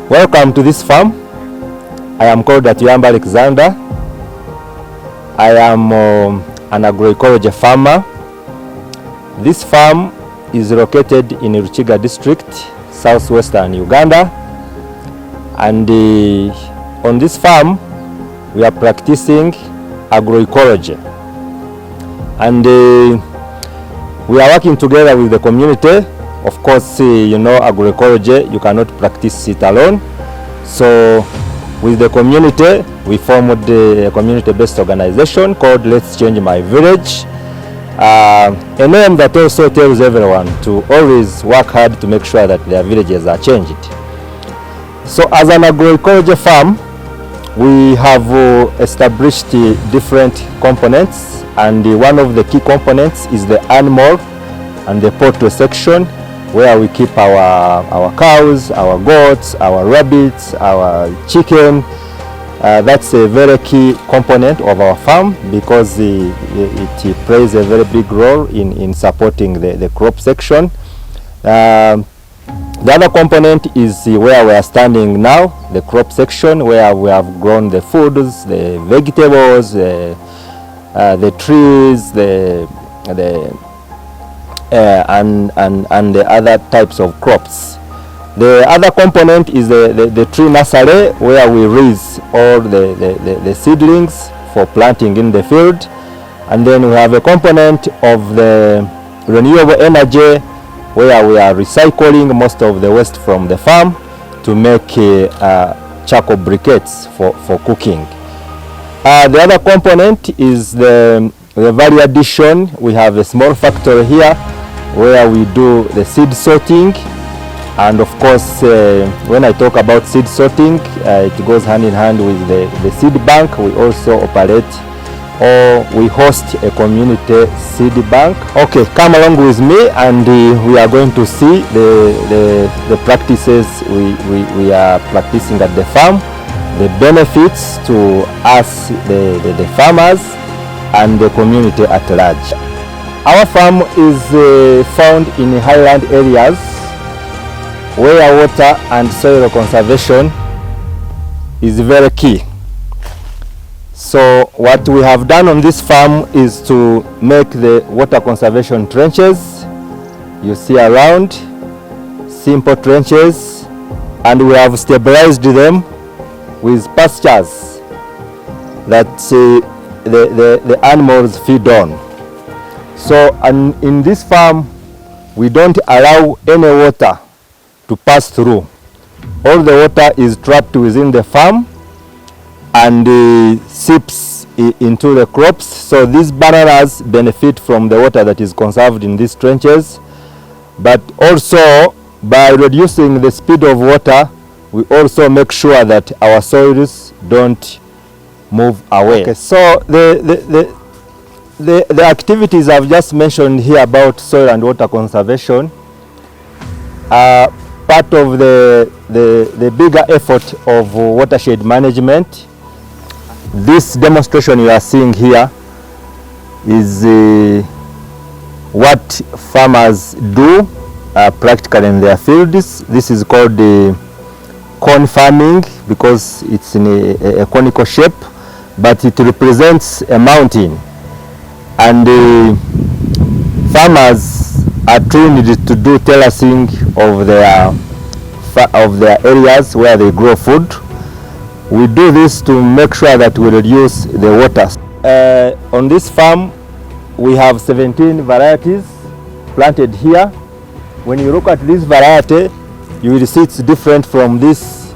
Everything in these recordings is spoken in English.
Welcome to this farm. I am called Atuyamba Alexander. I am an agroecology farmer. This farm is located in Ruchiga district, southwestern Uganda. And on this farm, we are practicing agroecology. And we are working together with the community. Of course, you know, agroecology, you cannot practice it alone. So with the community, we formed a community-based organization called Let's Change My Village. A name that also tells everyone to always work hard to make sure that their villages are changed. So as an agroecology farm, we have established different components, and one of the key components is the animal and the poultry section, where we keep our cows, our goats, our rabbits, our chicken. That's a very key component of our farm because it plays a very big role in supporting the crop section. The other component is where we are standing now, the crop section, where we have grown the foods, the vegetables, the trees, and the other types of crops. The other component is the tree nursery, where we raise all the seedlings for planting in the field. And then we have a component of the renewable energy, where we are recycling most of the waste from the farm to make charcoal briquettes for cooking. The other component is the value addition. We have a small factory here where we do the seed sorting, and of course when I talk about seed sorting, it goes hand in hand with the seed bank. We also operate, or we host, a community seed bank. Okay, come along with me and we are going to see the practices we are practicing at the farm, the benefits to us, the farmers, and the community at large. Our farm is found in highland areas where water and soil conservation is very key. So what we have done on this farm is to make the water conservation trenches you see around, simple trenches, and we have stabilized them with pastures that the animals feed on. So in this farm, we don't allow any water to pass through. All the water is trapped within the farm and seeps into the crops. So these bananas benefit from the water that is conserved in these trenches. But also, by reducing the speed of water, we also make sure that our soils don't move away. Okay, so the activities I've just mentioned here about soil and water conservation are part of the bigger effort of watershed management. This demonstration you are seeing here is what farmers do practically in their fields. This is called cone farming because it's in a conical shape, but it represents a mountain. And farmers are trained to do terracing of their areas where they grow food. We do this to make sure that we reduce the water. On this farm, we have 17 varieties planted here. When you look at this variety, you will see it's different from this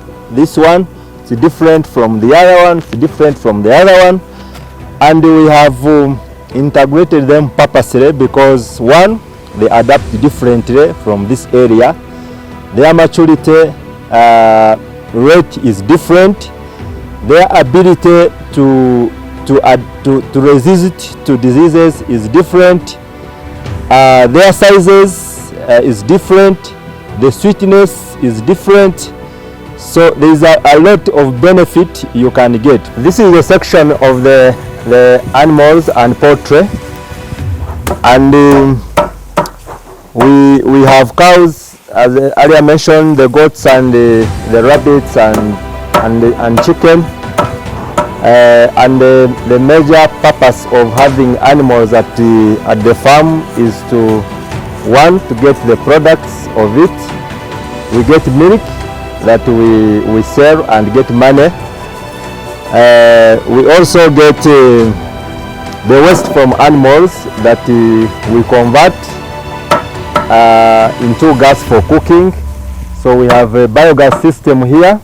one. It's different from the other one. It's different from the other one. And we have integrated them purposely because, one, they adapt differently from this area. Their maturity rate is different. Their ability to resist to diseases is different. Their sizes is different. The sweetness is different. So there is a lot of benefit you can get. This is the section of the animals and poultry, and we have cows as earlier mentioned, the goats and the rabbits and chicken. And the major purpose of having animals at the farm is to, one, to get the products of it. We get milk that we sell and get money. We also get the waste from animals that we convert into gas for cooking. So we have a biogas system here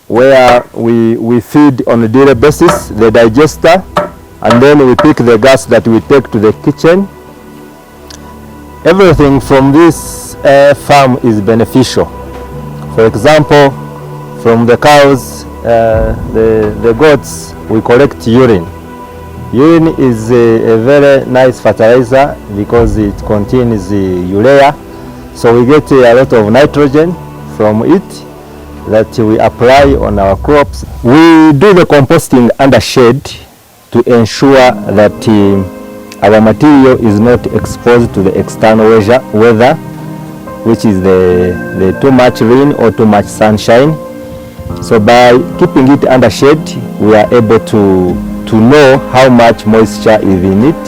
where we feed on a daily basis the digester, and then we pick the gas that we take to the kitchen. Everything from this farm is beneficial. For example, from the cows, the goats, we collect urine. Urine is a very nice fertilizer because it contains urea, so we get a lot of nitrogen from it that we apply on our crops. We do the composting under shade to ensure that our material is not exposed to the external weather, which is the too much rain or too much sunshine. So by keeping it under shade, we are able to know how much moisture is in it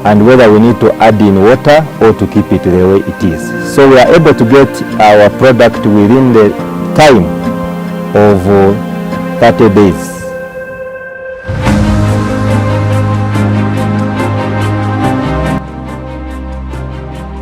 and whether we need to add in water or to keep it the way it is. So we are able to get our product within the time of 30 days.